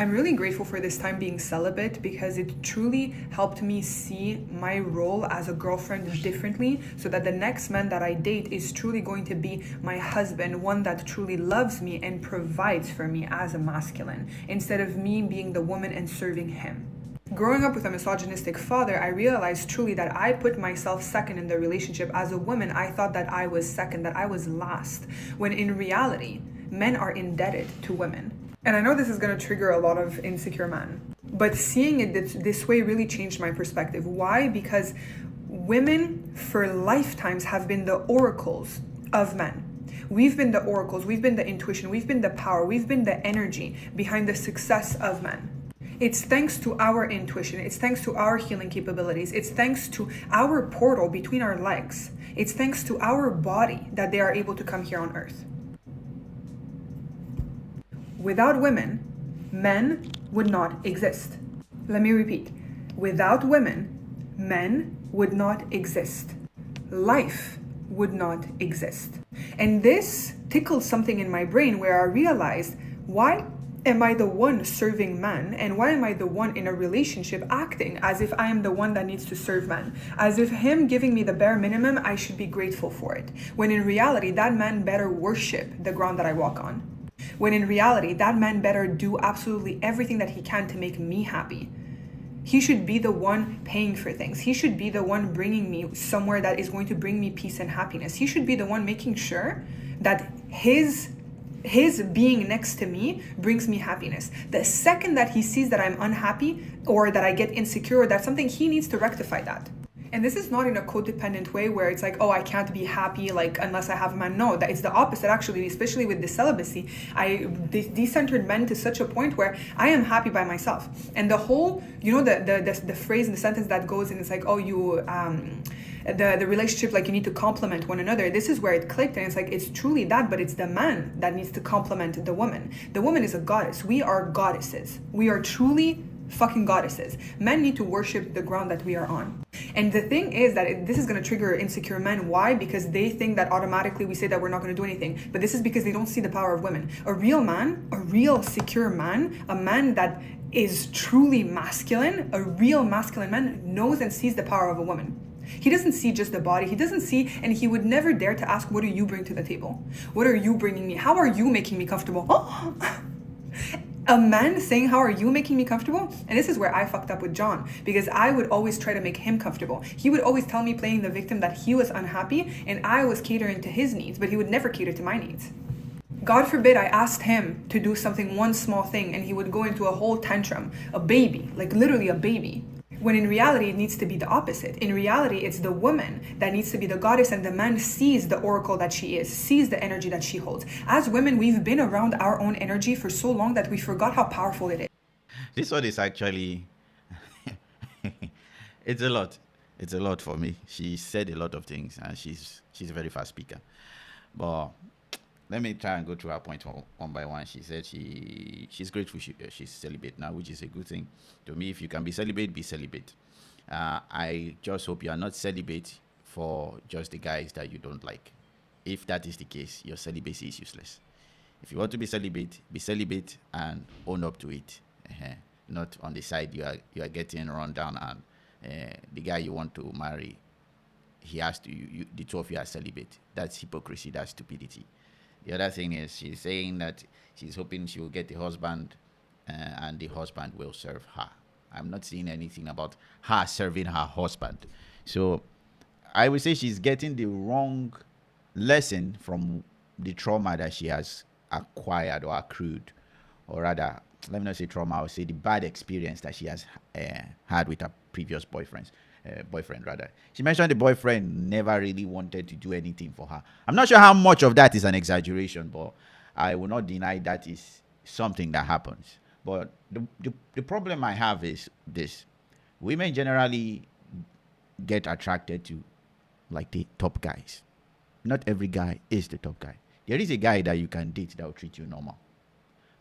I'm really grateful for this time being celibate because it truly helped me see my role as a girlfriend differently, so that the next man that I date is truly going to be my husband, one that truly loves me and provides for me as a masculine, instead of me being the woman and serving him. Growing up with a misogynistic father, I realized truly that I put myself second in the relationship. As a woman, I thought that I was second, that I was last, when in reality, men are indebted to women. And I know this is going to trigger a lot of insecure men, but seeing it this way really changed my perspective. Why? Because women for lifetimes have been the oracles of men. We've been the oracles, we've been the intuition, we've been the power, we've been the energy behind the success of men. It's thanks to our intuition, it's thanks to our healing capabilities, it's thanks to our portal between our legs, it's thanks to our body that they are able to come here on earth. Without women, men would not exist. Let me repeat. Without women, men would not exist. Life would not exist. And this tickled something in my brain where I realized, why am I the one serving men? And why am I the one in a relationship acting as if I am the one that needs to serve men? As if him giving me the bare minimum, I should be grateful for it. When in reality, that man better worship the ground that I walk on. When in reality, that man better do absolutely everything that he can to make me happy. He should be the one paying for things. He should be the one bringing me somewhere that is going to bring me peace and happiness. He should be the one making sure that his being next to me brings me happiness. The second that he sees that I'm unhappy or that I get insecure or that something, he needs to rectify that. And this is not in a codependent way where it's like, oh, I can't be happy like unless I have a man. No, that it's the opposite actually, especially with the celibacy. I decentered men to such a point where I am happy by myself. And the whole, you know, the phrase in the sentence that goes in, it's like, oh, you the relationship, like you need to complement one another. This is where it clicked, and it's like, it's truly that, but it's the man that needs to complement the woman. The woman is a goddess. We are goddesses. We are truly fucking goddesses. Men need to worship the ground that we are on. And the thing is that this is going to trigger insecure men. Why? Because they think that automatically we say that we're not going to do anything. But this is because they don't see the power of women. A real man, a real secure man, a man that is truly masculine, a real masculine man knows and sees the power of a woman. He doesn't see just the body. He doesn't see, and he would never dare to ask, what do you bring to the table? What are you bringing me? How are you making me comfortable? Oh. A man saying, how are you making me comfortable? And this is where I fucked up with John, because I would always try to make him comfortable. He would always tell me, playing the victim, that he was unhappy and I was catering to his needs, but he would never cater to my needs. God forbid I asked him to do something, one small thing, and he would go into a whole tantrum, a baby, like literally a baby. When in reality, it needs to be the opposite. In reality, it's the woman that needs to be the goddess, and the man sees the oracle that she is, sees the energy that she holds. As women, we've been around our own energy for so long that we forgot how powerful it is. This one is actually, it's a lot. It's a lot for me. She said a lot of things, and she's a very fast speaker. But let me try and go through her point one by one. She said she's grateful she's celibate now, which is a good thing. To me, if you can be celibate, be celibate. I just hope you are not celibate for just the guys that you don't like. If that is the case, your celibacy is useless. If you want to be celibate and own up to it. Not on the side you are getting run down, and the guy you want to marry, he has to, the two of you are celibate. That's hypocrisy, that's stupidity. The other thing is, she's saying that she's hoping she will get a husband and the husband will serve her. I'm not seeing anything about her serving her husband. So I would say she's getting the wrong lesson from the trauma that she has acquired or accrued. Or rather, let me not say trauma, I would say the bad experience that she has had with her previous boyfriend. She mentioned the boyfriend never really wanted to do anything for her. I'm not sure how much of that is an exaggeration, but I will not deny that is something that happens. But the problem I have is this. Women generally get attracted to like the top guys. Not every guy is the top guy. There is a guy that you can date that will treat you normal.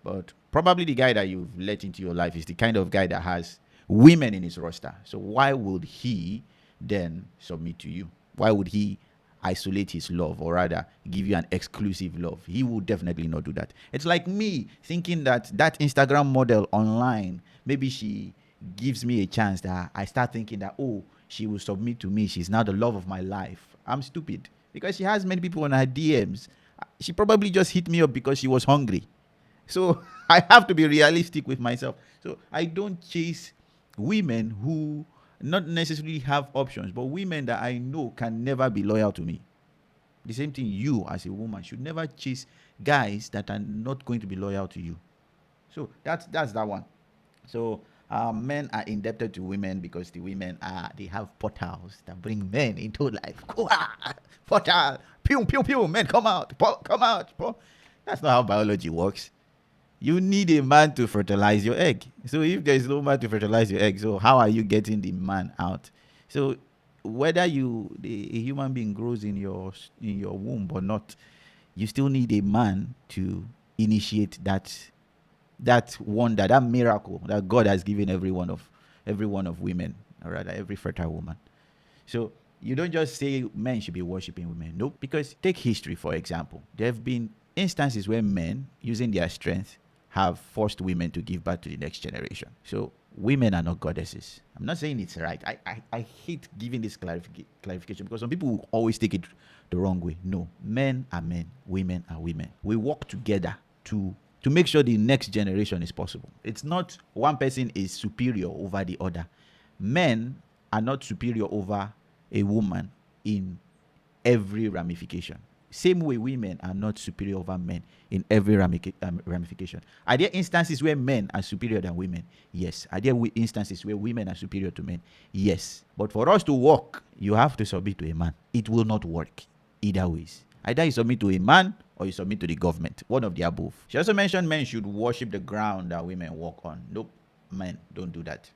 But probably the guy that you've let into your life is the kind of guy that has women in his roster. So why would he then submit to you? Why would he isolate his love, or rather give you an exclusive love. He will definitely not do that. It's like me thinking that Instagram model online, maybe she gives me a chance, that I start thinking that, oh, she will submit to me, she's now the love of my life. I'm stupid, because she has many people on her DMs. She probably just hit me up because she was hungry. So I have to be realistic with myself. So I don't chase women who not necessarily have options, but women that I know can never be loyal to me. The same thing, you as a woman should never chase guys that are not going to be loyal to you. So that's that one. So men are indebted to women because the women they have portals that bring men into life. Portal, pew pew pew, men come out, come out. That's not how biology works. You need a man to fertilize your egg. So if there is no man to fertilize your egg, so how are you getting the man out? So whether a human being grows in your womb or not, you still need a man to initiate that wonder, that miracle that God has given every one of women, or rather every fertile woman. So you don't just say men should be worshiping women. Nope. Because take history, for example. There have been instances where men, using their strength, have forced women to give birth to the next generation. So women are not goddesses. I'm not saying it's right. I hate giving this clarification, because some people will always take it the wrong way. No, men are men, women are women. We work together to make sure the next generation is possible. It's not one person is superior over the other. Men are not superior over a woman in every ramification. Same way women are not superior over men in every ramification. Are there instances where men are superior than women? Yes. Are there instances where women are superior to men? Yes. But for us to work, you have to submit to a man. It will not work either ways. Either you submit to a man or you submit to the government. One of the above. She also mentioned men should worship the ground that women walk on. Nope. Men, don't do that.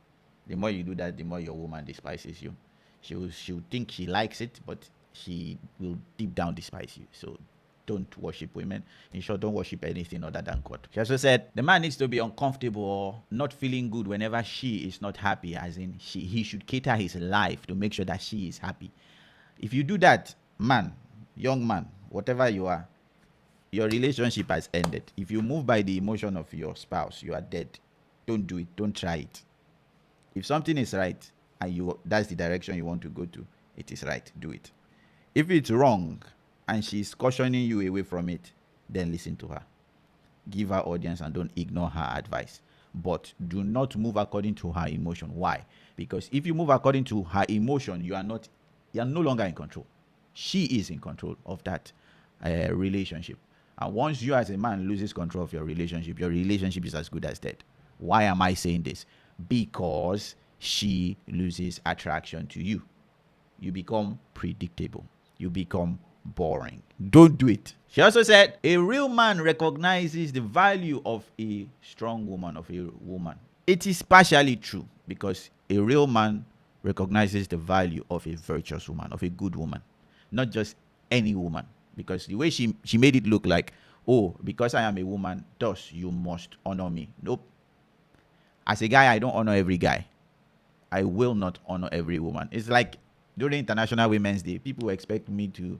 The more you do that, the more your woman despises you. She'll think she likes it, but she will deep down despise you. So don't worship women. In short, don't worship anything other than God. She also said the man needs to be uncomfortable or not feeling good whenever she is not happy, as in he should cater his life to make sure that she is happy. If you do that, man, young man, whatever you are, your relationship has ended. If you move by the emotion of your spouse, you are dead. Don't do it. Don't try it. If something is right and that's the direction you want to go to, it is right. Do it. If it's wrong and she's cautioning you away from it, then listen to her. Give her audience and don't ignore her advice. But do not move according to her emotion. Why? Because if you move according to her emotion, you are no longer in control. She is in control of that relationship. And once you as a man loses control of your relationship is as good as dead. Why am I saying this? Because she loses attraction to you. You become predictable. You become boring. Don't do it. She also said a real man recognizes the value of a strong woman, of a woman. It is partially true, because a real man recognizes the value of a virtuous woman, of a good woman, not just any woman. Because the way she made it look like, oh, because I am a woman, thus you must honor me. Nope. As a guy, I don't honor every guy. I will not honor every woman. It's like during International Women's Day, people expect me to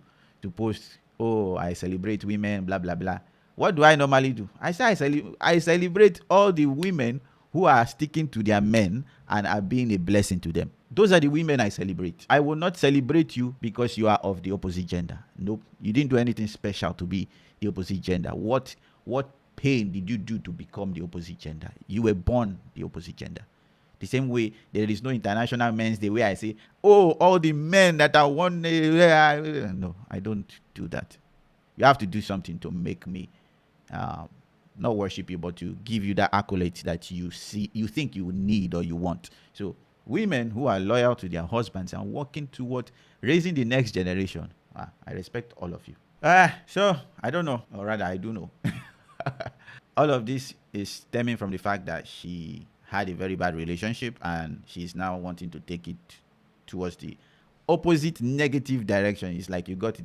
post, oh, I celebrate women, blah, blah, blah. What do I normally do? I say I celebrate all the women who are sticking to their men and are being a blessing to them. Those are the women I celebrate. I will not celebrate you because you are of the opposite gender. Nope. You didn't do anything special to be the opposite gender. What pain did you do to become the opposite gender? You were born the opposite gender. The same way, there is no International Men's Day where I say, oh, all the men that are one. No, I don't do that. You have to do something to make me not worship you, but to give you that accolade that you think you need or you want. So women who are loyal to their husbands and working toward raising the next generation, I respect all of you. So I don't know, or rather I do know. All of this is stemming from the fact that she had a very bad relationship and she's now wanting to take it towards the opposite negative direction. It's like you got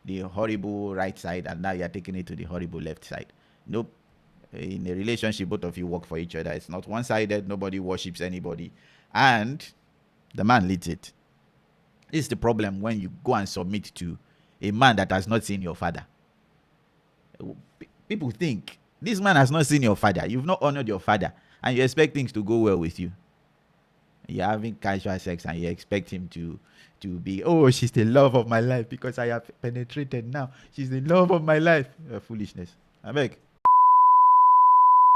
the horrible right side and now you're taking it to the horrible left side. Nope. In a relationship, both of you work for each other. It's not one-sided. Nobody worships anybody. And the man leads it. It's the problem when you go and submit to a man that has not seen your father. People think this man has not seen your father. You've not honored your father, and you expect things to go well with you. You're having casual sex, and you expect him to be, oh, she's the love of my life because I have penetrated now. She's the love of my life. Foolishness. I beg.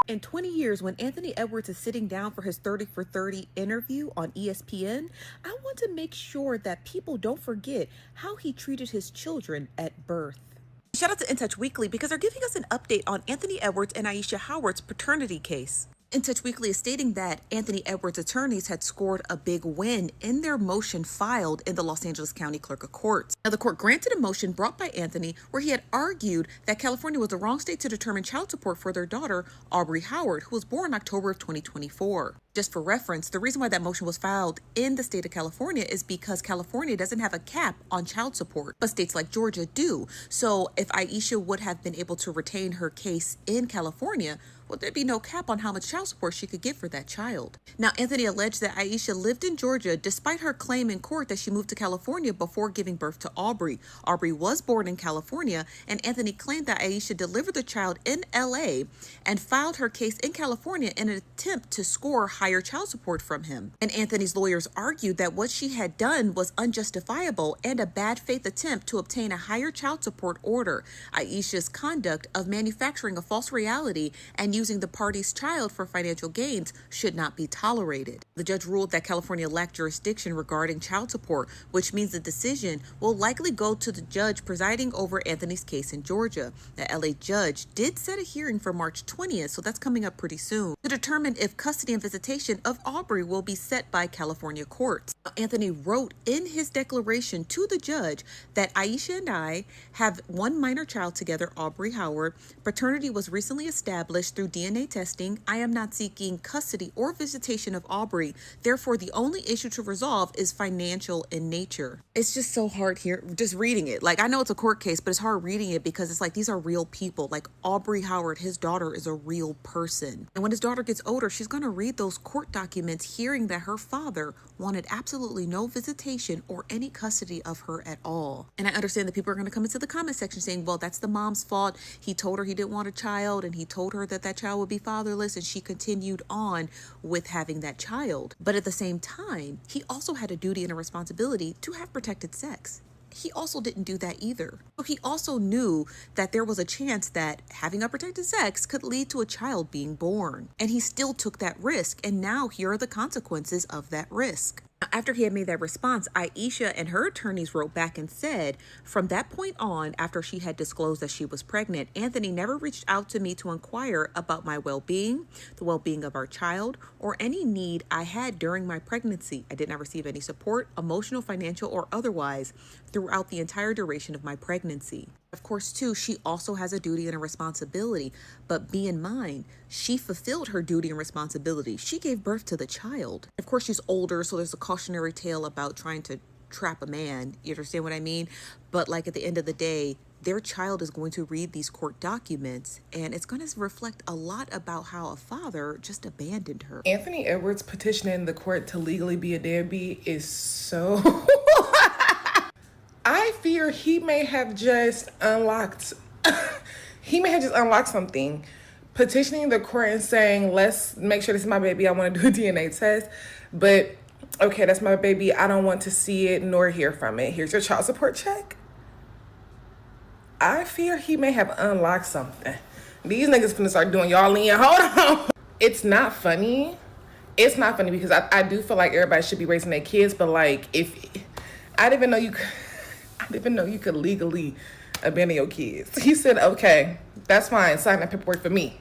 In 20 years, when Anthony Edwards is sitting down for his 30 for 30 interview on ESPN, I want to make sure that people don't forget how he treated his children at birth. Shout out to In Touch Weekly because they're giving us an update on Anthony Edwards and Aisha Howard's paternity case. In Touch Weekly is stating that Anthony Edwards' attorneys had scored a big win in their motion filed in the Los Angeles County Clerk of Courts. Now, the court granted a motion brought by Anthony where he had argued that California was the wrong state to determine child support for their daughter, Aubrey Howard, who was born in October of 2024. Just for reference, the reason why that motion was filed in the state of California is because California doesn't have a cap on child support, but states like Georgia do. So if Aisha would have been able to retain her case in California, well, there'd be no cap on how much child support she could get for that child. Now, Anthony alleged that Aisha lived in Georgia despite her claim in court that she moved to California before giving birth to Aubrey. Aubrey was born in California, and Anthony claimed that Aisha delivered the child in LA and filed her case in California in an attempt to score higher child support from him. And Anthony's lawyers argued that what she had done was unjustifiable and a bad faith attempt to obtain a higher child support order. Aisha's conduct of manufacturing a false reality and using the party's child for financial gains should not be tolerated. The judge ruled that California lacked jurisdiction regarding child support, which means the decision will likely go to the judge presiding over Anthony's case in Georgia. The LA judge did set a hearing for March 20th, so that's coming up pretty soon, to determine if custody and visitation of Aubrey will be set by California courts. Anthony wrote in his declaration to the judge that Aisha and I have one minor child together, Aubrey Howard. Paternity was recently established through DNA testing. I am not seeking custody or visitation of Aubrey. Therefore, the only issue to resolve is financial in nature. It's just so hard here, just reading it. Like, I know it's a court case, but it's hard reading it because it's like these are real people. Like Aubrey Howard, his daughter is a real person. And when his daughter gets older, she's going to read those court documents hearing that her father wanted absolutely no visitation or any custody of her at all. And I understand that people are going to come into the comment section saying, well, that's the mom's fault. He told her he didn't want a child, and he told her that that child would be fatherless, and she continued on with having that child. But at the same time, he also had a duty and a responsibility to have protected sex. He also didn't do that either. So he also knew that there was a chance that having unprotected sex could lead to a child being born. And he still took that risk. And now here are the consequences of that risk. After he had made that response, Aisha and her attorneys wrote back and said, from that point on, after she had disclosed that she was pregnant, Anthony never reached out to me to inquire about my well-being, the well-being of our child, or any need I had during my pregnancy. I did not receive any support, emotional, financial, or otherwise, throughout the entire duration of my pregnancy. Of course, too, she also has a duty and a responsibility, but be in mind, she fulfilled her duty and responsibility. She gave birth to the child. Of course, she's older, so there's a cautionary tale about trying to trap a man. You understand what I mean? But like at the end of the day, their child is going to read these court documents, and it's going to reflect a lot about how a father just abandoned her. Anthony Edwards petitioning the court to legally be a deadbeat is so... I fear he may have just unlocked something. Petitioning the court and saying, let's make sure this is my baby. I want to do a DNA test. But, okay, that's my baby. I don't want to see it nor hear from it. Here's your child support check. I fear he may have unlocked something. These niggas finna start doing y'all in. Hold on. It's not funny. It's not funny because I do feel like everybody should be raising their kids. But, like, if... I didn't even know you could legally abandon your kids. He said, okay, that's fine. Sign that paperwork for me.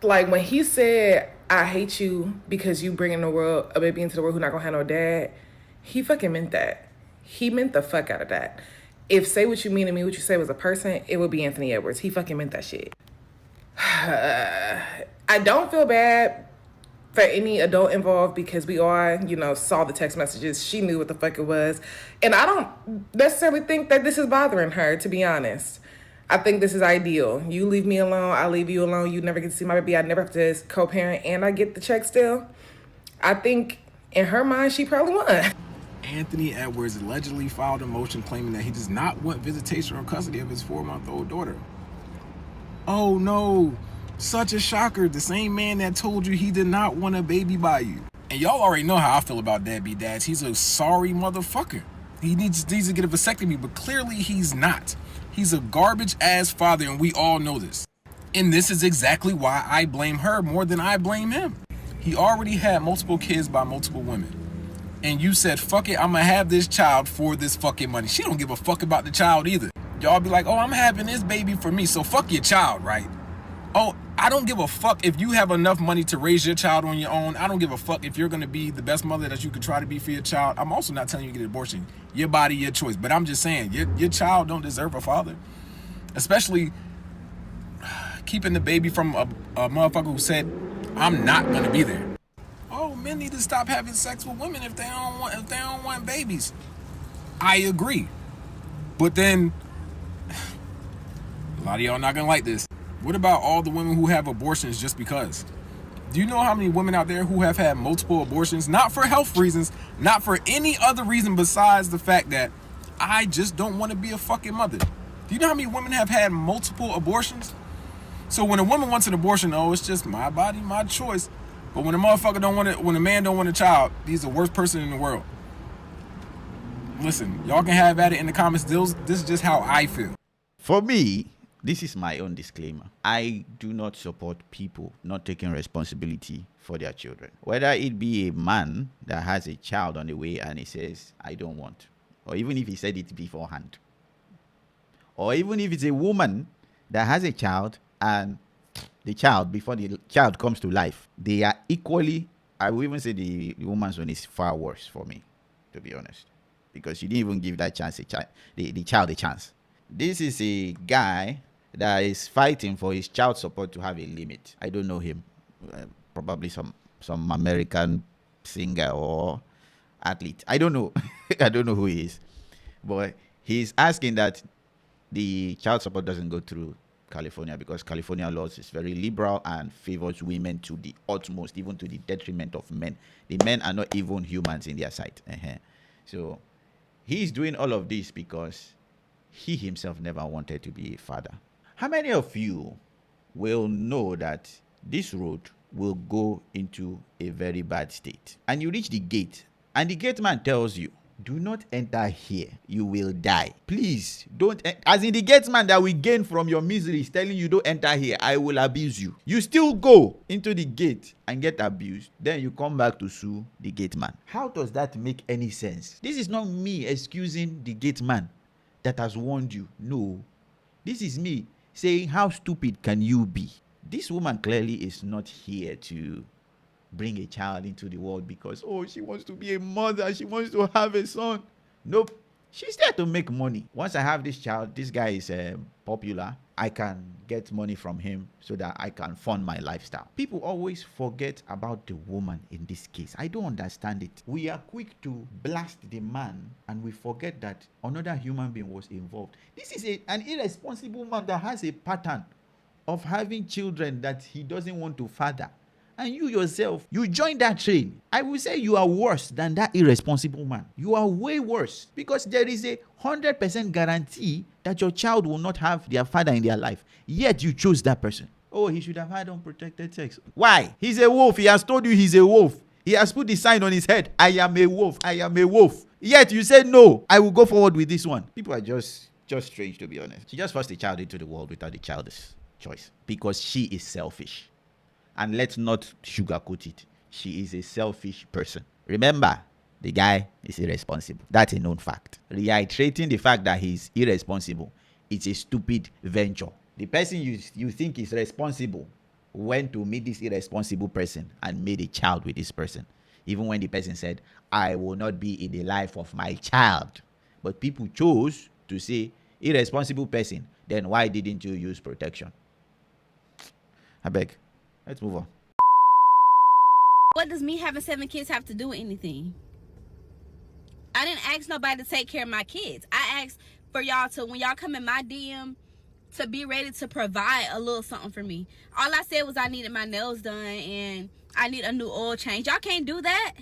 Like, when he said, I hate you because you bring in the world a baby into the world who's not going to have no dad, he fucking meant that. He meant the fuck out of that. If say what you mean to me, what you say was a person, it would be Anthony Edwards. He fucking meant that shit. I don't feel bad for any adult involved because we all, saw the text messages. She knew what the fuck it was. And I don't necessarily think that this is bothering her, to be honest. I think this is ideal. You leave me alone, I leave you alone. You never get to see my baby. I never have to co-parent, and I get the check still. I think in her mind, she probably won. Anthony Edwards allegedly filed a motion claiming that he does not want visitation or custody of his 4-month-old daughter. Oh no, such a shocker. The same man that told you he did not want a baby by you. And y'all already know how I feel about deadbeat dads. He's a sorry motherfucker. He needs to get a vasectomy, but clearly he's not. He's a garbage ass father, and we all know this. And this is exactly why I blame her more than I blame him. He already had multiple kids by multiple women. And you said, fuck it, I'm gonna have this child for this fucking money. She don't give a fuck about the child either. Y'all be like, oh, I'm having this baby for me, so fuck your child, right? Oh, I don't give a fuck if you have enough money to raise your child on your own. I don't give a fuck if you're gonna be the best mother that you could try to be for your child. I'm also not telling you to get an abortion. Your body, your choice. But I'm just saying, your child don't deserve a father. Especially keeping the baby from a motherfucker who said, I'm not gonna be there. Oh, men need to stop having sex with women if they don't want babies. I agree. But then a lot of y'all not gonna like this. What about all the women who have abortions just because? Do you know how many women out there who have had multiple abortions, not for health reasons, not for any other reason besides the fact that I just don't want to be a fucking mother? Do you know how many women have had multiple abortions? So when a woman wants an abortion, oh, it's just my body, my choice. But when a motherfucker don't want it, when a man don't want a child, he's the worst person in the world. Listen, y'all can have at it in the comments. This is just how I feel. For me, this is my own disclaimer. I do not support people not taking responsibility for their children. Whether it be a man that has a child on the way and he says, I don't want. Or even if he said it beforehand. Or even if it's a woman that has a child and the child, before the child comes to life, they are equally, I will even say the woman's one is far worse for me, to be honest. Because she didn't even give that chance the child a chance. This is a guy that is fighting for his child support to have a limit. I don't know him. Probably some American singer or athlete. I don't know. I don't know who he is. But he's asking that the child support doesn't go through California because California laws is very liberal and favors women to the utmost, even to the detriment of men. The men are not even humans in their sight. So he's doing all of this because he himself never wanted to be a father. How many of you will know that this road will go into a very bad state? And you reach the gate, and the gate man tells you, do not enter here, you will die. Please, don't. As in the gate man that we gain from your misery is telling you, don't enter here, I will abuse you. You still go into the gate and get abused. Then you come back to sue the gate man. How does that make any sense? This is not me excusing the gate man that has warned you. No. This is me saying, how stupid can you be? This woman clearly is not here to bring a child into the world because, oh, she wants to be a mother, she wants to have a son. Nope. She's there to make money. Once I have this child, this guy is popular, I can get money from him so that I can fund my lifestyle. People always forget about the woman in this case. I don't understand it. We are quick to blast the man and we forget that another human being was involved. This is an irresponsible man that has a pattern of having children that he doesn't want to father. And you yourself, you join that train. I will say you are worse than that irresponsible man. You are way worse because there is a 100% guarantee that your child will not have their father in their life. Yet you chose that person. Oh, he should have had unprotected sex. Why? He's a wolf. He has told you he's a wolf. He has put the sign on his head. I am a wolf. I am a wolf. Yet you said, no, I will go forward with this one. People are just strange, to be honest. She just forced the child into the world without the child's choice because she is selfish. And let's not sugarcoat it. She is a selfish person. Remember, the guy is irresponsible. That's a known fact. Reiterating the fact that he's irresponsible, it's a stupid venture. The person you think is responsible went to meet this irresponsible person and made a child with this person. Even when the person said, I will not be in the life of my child. But people chose to say, irresponsible person, then why didn't you use protection? I beg. Let's move on. What does me having 7 kids have to do with anything? I didn't ask nobody to take care of my kids. I asked for y'all to, when y'all come in my DM, to be ready to provide a little something for me. All I said was I needed my nails done and I need a new oil change. Y'all can't do that.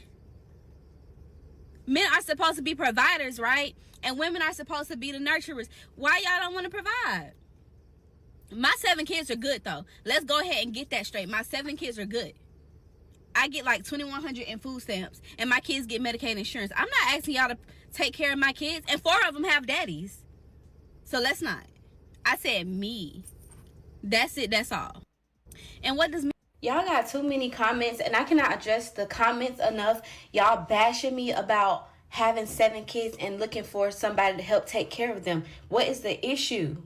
Men are supposed to be providers, right? And women are supposed to be the nurturers. Why y'all don't want to provide? My 7 kids are good, though. Let's go ahead and get that straight. My 7 kids are good. I get like $2,100 in food stamps, and my kids get Medicaid insurance. I'm not asking y'all to take care of my kids, and 4 of them have daddies. So let's not. I said me. That's it. That's all. And what does me? Y'all got too many comments, and I cannot address the comments enough. Y'all bashing me about having 7 kids and looking for somebody to help take care of them. What is the issue?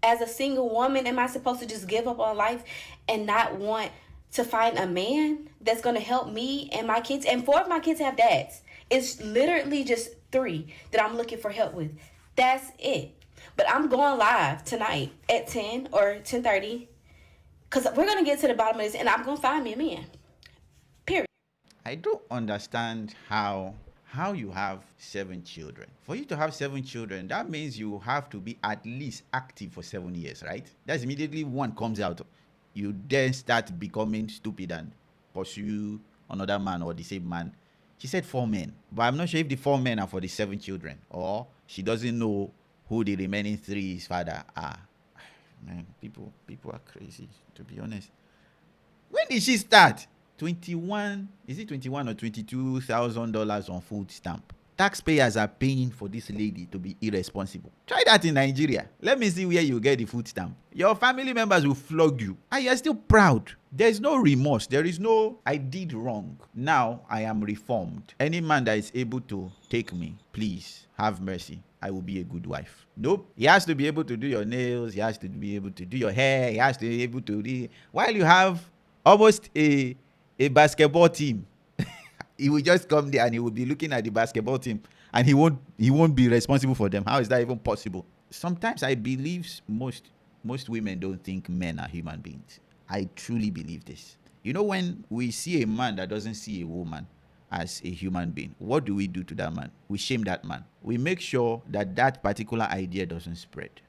As a single woman, am I supposed to just give up on life and not want to find a man that's going to help me and my kids? And 4 of my kids have dads. It's literally just 3 that I'm looking for help with. That's it. But I'm going live tonight at 10 or 10:30 because we're going to get to the bottom of this, and I'm going to find me a man. Period. I don't understand how you have 7 children. For you to have 7 children, that means you have to be at least active for 7 years, right? That's immediately one comes out. You then start becoming stupid and pursue another man or the same man. She said 4 men, but I'm not sure if the 4 men are for the 7 children, or she doesn't know who the remaining 3's father are. Man, people are crazy, to be honest. When did she start? 21, is it 21 or $22,000 on food stamp? Taxpayers are paying for this lady to be irresponsible. Try that in Nigeria. Let me see where you get the food stamp. Your family members will flog you, and you're still proud. There's no remorse. There is no, I did wrong. Now I am reformed. Any man that is able to take me, please have mercy. I will be a good wife. Nope. He has to be able to do your nails. He has to be able to do your hair. He has to be able to do... While you have almost a basketball team, he will just come there and he will be looking at the basketball team, and he won't be responsible for them. How is that even possible? Sometimes I believe most women don't think men are human beings. I truly believe this. You know, when we see a man that doesn't see a woman as a human being, what do we do to that man? We shame that man. We make sure that that particular idea doesn't spread.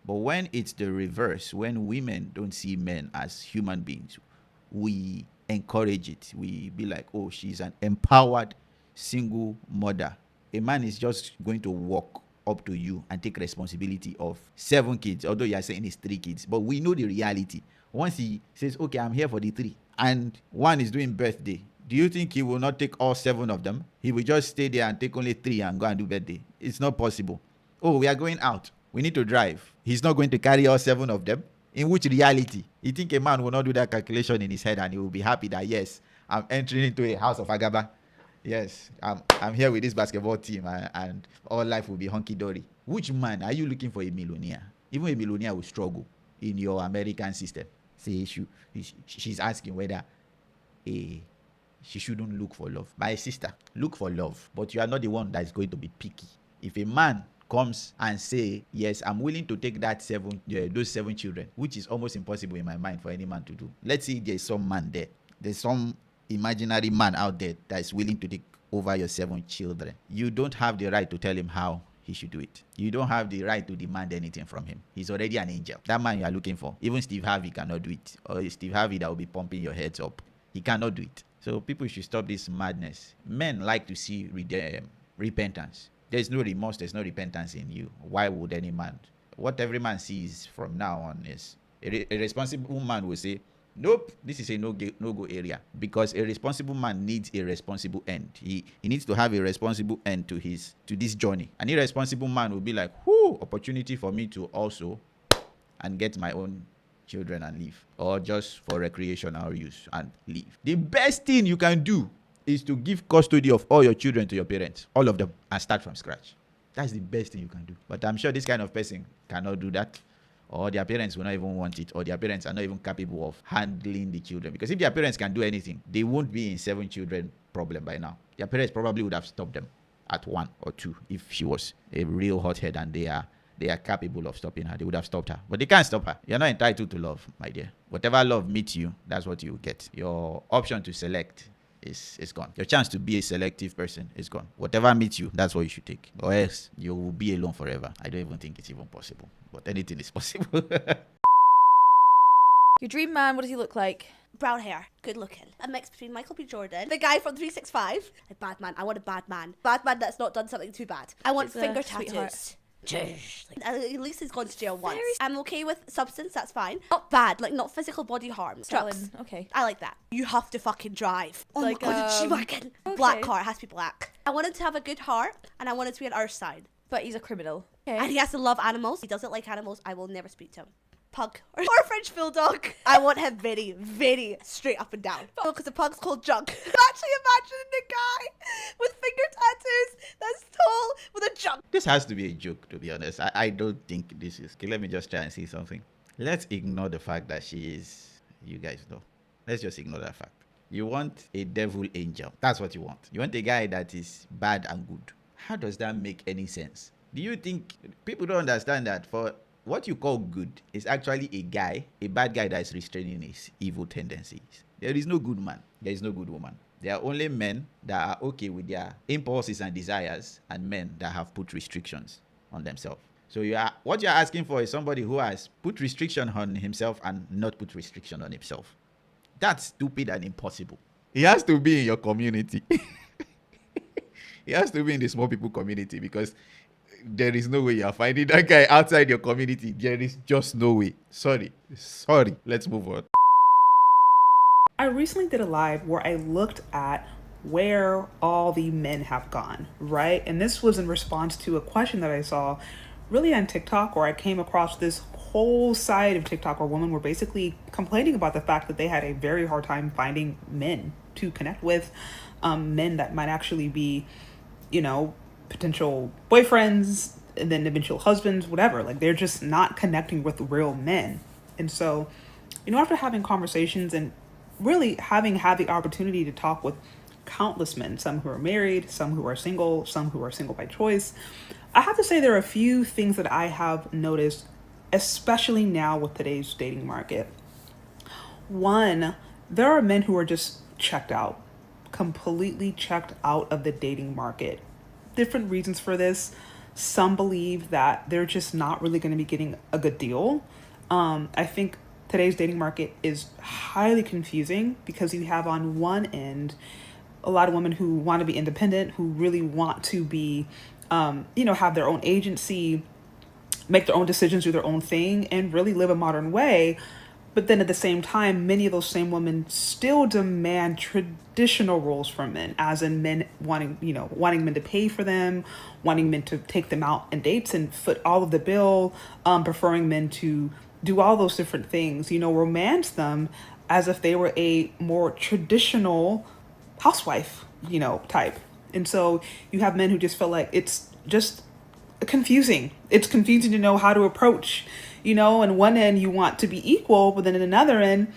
But when it's the reverse, when women don't see men as human beings, we encourage it. We be like, oh, she's an empowered single mother. A man is just going to walk up to you and take responsibility of 7 kids, although you are saying it's 3 kids. But we know the reality. Once he says, okay, I'm here for the 3, and one is doing birthday, do you think he will not take all 7 of them? He will just stay there and take only 3 and go and do birthday. It's not possible. Oh, we are going out. We need to drive. He's not going to carry all 7 of them. In which reality? You think a man will not do that calculation in his head and he will be happy that, yes, I'm entering into a house of Agaba. Yes, I'm here with this basketball team, and all life will be hunky-dory. Which man are you looking for? A millionaire? Even a millionaire will struggle in your American system. Say she's asking whether she shouldn't look for love. My sister, look for love, but you are not the one that is going to be picky. If a man comes and say, yes, I'm willing to take that those 7 children, which is almost impossible in my mind for any man to do. Let's say there's some man there. There's some imaginary man out there that is willing to take over your 7 children. You don't have the right to tell him how he should do it. You don't have the right to demand anything from him. He's already an angel. That man you are looking for, even Steve Harvey cannot do it. Or Steve Harvey that will be pumping your heads up. He cannot do it. So people should stop this madness. Men like to see repentance. There's no remorse, there's no repentance in you. Why would any man? What every man sees from now on is a responsible man will say, nope, this is a no-go area, because a responsible man needs a responsible end. He needs to have a responsible end to this journey. An irresponsible man will be like, whoo, opportunity for me to also and get my own children and leave, or just for recreational use and leave. The best thing you can do is to give custody of all your children to your parents, all of them, and start from scratch. That's the best thing you can do. But I'm sure this kind of person cannot do that, or their parents will not even want it, or their parents are not even capable of handling the children. Because if their parents can do anything, they won't be in 7 children problem by now. Their parents probably would have stopped them at 1 or 2 if she was a real hothead and they are capable of stopping her. They would have stopped her. But they can't stop her. You're not entitled to love, my dear. Whatever love meets you, that's what you get. Your option to select is gone. Your chance to be a selective person is gone. Whatever meets you, that's what you should take. Or else you will be alone forever. I don't even think it's even possible. But anything is possible. Your dream man, what does he look like? brown hair, good looking. A mix between Michael B. Jordan, the guy from 365, and Batman. I want a bad man. Batman that's not done something too bad. I want finger tattoos. At least he's gone to jail once. I'm okay with substance, that's fine. Not bad, like not physical body harm. Drugs. Okay. I like that. You have to fucking drive. Oh Like, my god, a G-Wagon. okay. Black car, it has to be black. I want him to have a good heart, and I want him to be an earth sign. But he's a criminal. Okay. And he has to love animals. He doesn't like animals. I will never speak to him. Pug or French bulldog. I want him very, very straight up and down. Because the pug's called Junk. I'm actually imagining the guy with finger tattoos that's tall with a junk. This has to be a joke, to be honest. I don't think this is. Okay, let me just try and see something. Let's ignore the fact that she is. You guys know. Let's just ignore that fact. You want a devil angel. That's what you want. You want a guy that is bad and good. How does that make any sense? Do you think people don't understand that for what you call good is actually a bad guy that is restraining his evil tendencies? There is no good man. There is no good woman. There are only men that are okay with their impulses and desires, and men that have put restrictions on themselves. So what you're asking for is somebody who has put restriction on himself and not put restriction on himself. That's stupid and impossible. He has to be in your community. He has to be in the small people community, because there is no way you're finding that guy outside your community. There is just no way. Sorry. Let's move on. I recently did a live where I looked at where all the men have gone, right? And this was in response to a question that I saw really on TikTok, where I came across this whole side of TikTok where women were basically complaining about the fact that they had a very hard time finding men to connect with, men that might actually be, potential boyfriends and then eventual husbands, whatever. Like, they're just not connecting with real men. And so, after having conversations and really having had the opportunity to talk with countless men, some who are married, some who are single, some who are single by choice, I have to say there are a few things that I have noticed, especially now with today's dating market. One, there are men who are just checked out, completely checked out of the dating market. Different reasons for this. Some believe that they're just not really going to be getting a good deal. I think today's dating market is highly confusing, because you have on one end a lot of women who want to be independent, who really want to be, have their own agency, make their own decisions, do their own thing, and really live a modern way. But then at the same time, many of those same women still demand traditional roles from men, as in men wanting men to pay for them, wanting men to take them out on dates and foot all of the bill, preferring men to do all those different things, romance them as if they were a more traditional housewife, type. And so you have men who just feel like it's just confusing. It's confusing to know how to approach. In one end you want to be equal, but then in another end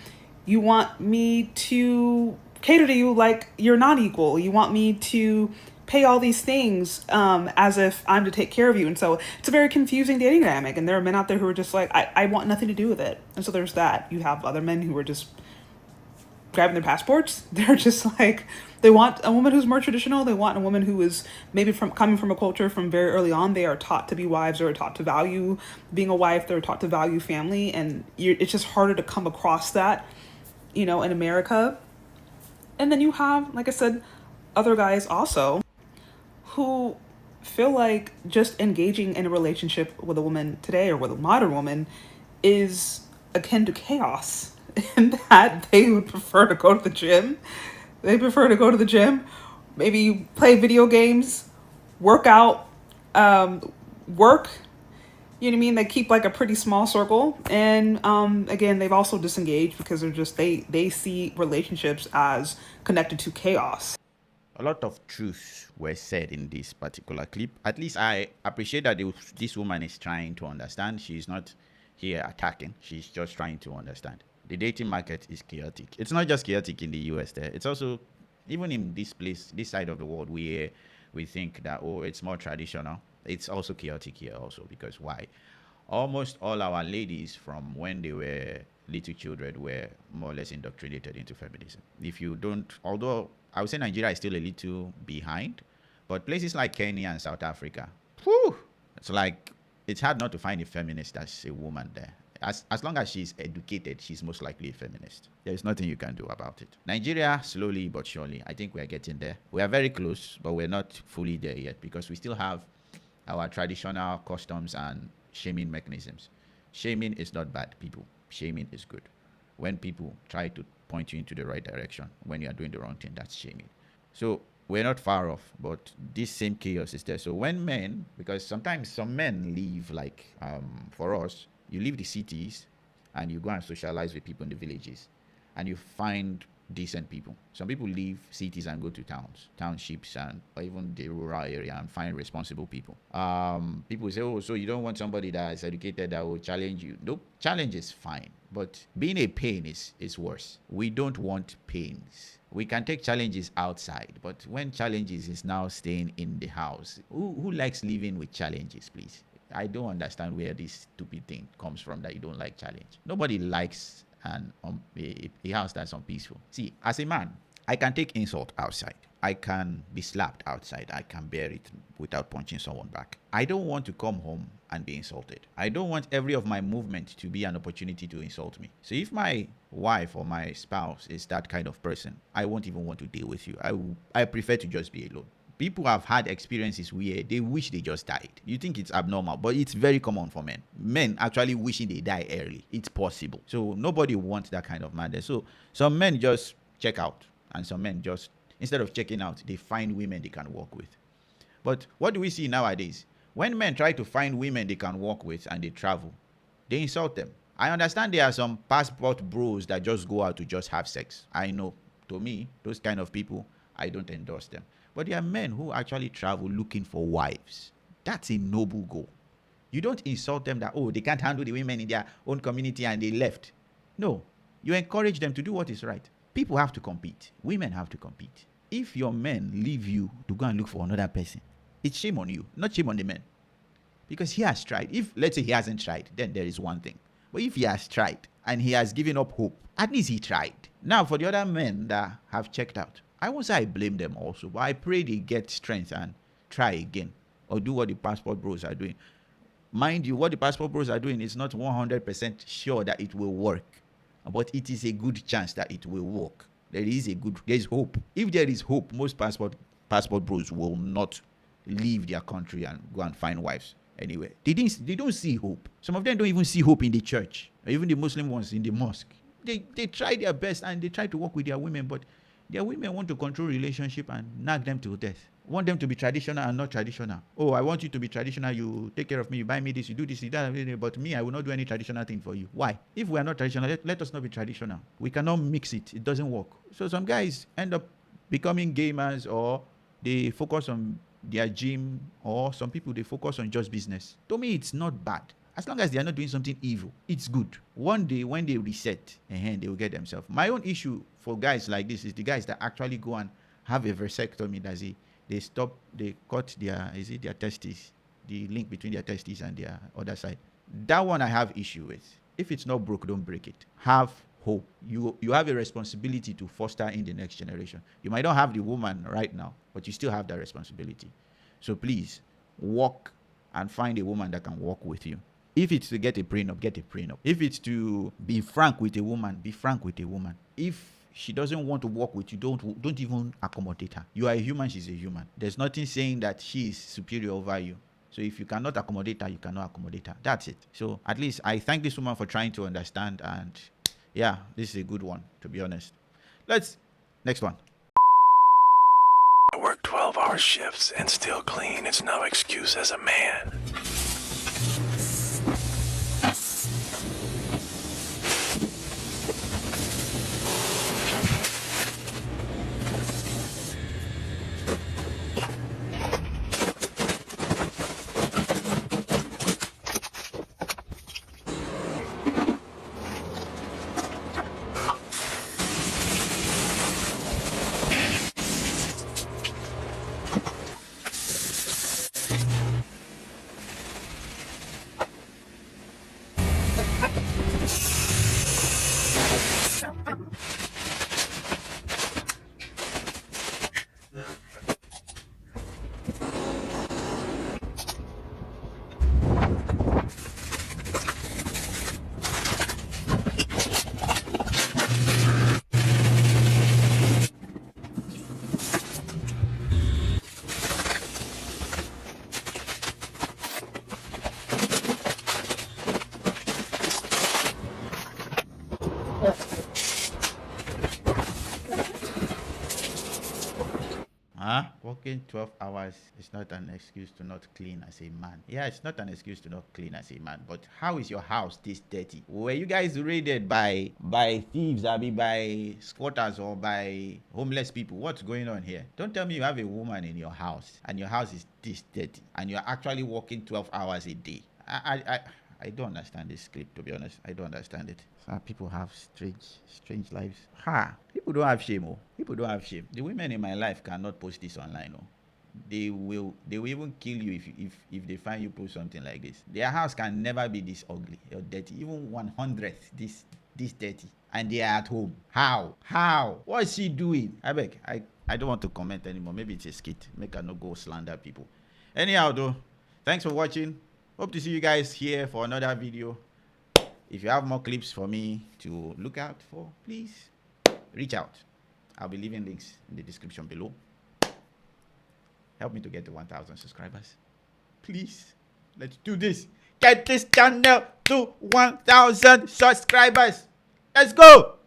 you want me to cater to you like you're not equal. You want me to pay all these things as if I'm to take care of you. And so it's a very confusing dating dynamic. And there are men out there who are just like, I want nothing to do with it. And so there's that. You have other men who are just grabbing their passports. They're just like, they want a woman who's more traditional. They want a woman who is maybe coming from a culture from very early on. They are taught to be wives, or taught to value being a wife. They're taught to value family. And it's just harder to come across that, in America. And then you have, like I said, other guys also who feel like just engaging in a relationship with a woman today, or with a modern woman, is akin to chaos, and that they would prefer to go to the gym. They prefer to go to the gym, maybe play video games, work out, work. You know what I mean? They keep like a pretty small circle. And again, they've also disengaged because they're just, they see relationships as connected to chaos. A lot of truths were said in this particular clip. At least I appreciate that this woman is trying to understand. She's not here attacking. She's just trying to understand. The dating market is chaotic. It's not just chaotic in the US there. It's also, even in this place, this side of the world, we think that, it's more traditional. It's also chaotic here also, because why? Almost all our ladies from when they were little children were more or less indoctrinated into feminism. If you don't, although I would say Nigeria is still a little behind, but places like Kenya and South Africa, it's like, it's hard not to find a feminist that's a woman there. As long as she's educated, she's most likely a feminist. There is nothing you can do about it. Nigeria, slowly but surely, I think we are getting there. We are very close, but we're not fully there yet because we still have our traditional customs and shaming mechanisms. Shaming is not bad, people. Shaming is good. When people try to point you into the right direction, when you are doing the wrong thing, that's shaming. So we're not far off, but this same chaos is there. So when men, because sometimes some men leave, like for us, you leave the cities and you go and socialize with people in the villages and you find decent people. Some people leave cities and go to townships, or even the rural area and find responsible people. People say, oh, so you don't want somebody that is educated that will challenge you. Nope, challenge is fine, but being a pain is worse. We don't want pains. We can take challenges outside, but when challenges is now staying in the house, who likes living with challenges, please? I don't understand where this stupid thing comes from that you don't like challenge. Nobody likes a house that's unpeaceful. See, as a man, I can take insult outside. I can be slapped outside. I can bear it without punching someone back. I don't want to come home and be insulted. I don't want every of my movement to be an opportunity to insult me. So if my wife or my spouse is that kind of person, I won't even want to deal with you. I prefer to just be alone. People have had experiences where they wish they just died. You think it's abnormal, but it's very common for men. Men actually wishing they die early. It's possible. So nobody wants that kind of madness. So some men just check out, and some men just, instead of checking out, they find women they can work with. But what do we see nowadays? When men try to find women they can work with and they travel, they insult them. I understand there are some passport bros that just go out to just have sex. I know. To me, those kind of people, I don't endorse them. But there are men who actually travel looking for wives. That's a noble goal. You don't insult them that, oh, they can't handle the women in their own community and they left. No, you encourage them to do what is right. People have to compete. Women have to compete. If your men leave you to go and look for another person, it's shame on you, not shame on the men. Because he has tried. If, let's say, he hasn't tried, then there is one thing. But if he has tried and he has given up hope, at least he tried. Now, for the other men that have checked out, I won't say I blame them also, but I pray they get strength and try again or do what the passport bros are doing. Mind you, what the passport bros are doing is not 100% sure that it will work, but it is a good chance that it will work. There is hope. If there is hope, most passport bros will not leave their country and go and find wives anywhere. They don't see hope. Some of them don't even see hope in the church, or even the Muslim ones in the mosque. They try their best and they try to work with their women, but their women want to control relationship and nag them to death. Want them to be traditional and not traditional. Oh, I want you to be traditional. You take care of me. You buy me this. You do this. You do that. But me, I will not do any traditional thing for you. Why? If we are not traditional, let us not be traditional. We cannot mix it. It doesn't work. So some guys end up becoming gamers, or they focus on their gym, or some people, they focus on just business. To me, it's not bad. As long as they are not doing something evil, it's good. One day, when they reset, they will get themselves. My own issue for guys like this is the guys that actually go and have a vasectomy. They cut their testes, the link between their testes and their other side. That one I have issue with. If it's not broke, don't break it. Have hope. You have a responsibility to foster in the next generation. You might not have the woman right now, but you still have that responsibility. So please, work and find a woman that can work with you. If it's to get a prenup, get a prenup. If it's to be frank with a woman, be frank with a woman. If she doesn't want to work with you, don't even accommodate her. You are a human, she's a human. There's nothing saying that she is superior over you. So if you cannot accommodate her, you cannot accommodate her. That's it. So at least I thank this woman for trying to understand, and yeah, this is a good one, to be honest. Next one. I work 12-hour shifts and still clean. It's no excuse as a man. Huh? Working 12 hours is not an excuse to not clean as a man. Yeah, it's not an excuse to not clean as a man. But how is your house this dirty? Were you guys raided by thieves, by squatters or by homeless people? What's going on here? Don't tell me you have a woman in your house and your house is this dirty and you're actually working 12 hours a day. I don't understand this script, to be honest. I don't understand it. Some people have strange lives. People don't have shame. People don't have shame. The women in my life cannot post this online. They will even kill you if they find you post something like this. Their house can never be this ugly or dirty. Even 100th this dirty. And they are at home. How? What is she doing? I beg. I don't want to comment anymore. Maybe it's a skit. Make her not go slander people. Anyhow, though, thanks for watching. Hope to see you guys here for another video. If you have more clips for me to look out for, please reach out. I'll be leaving links in the description below. Help me to get to 1,000 subscribers. Please, let's do this. Get this channel to 1,000 subscribers. Let's go.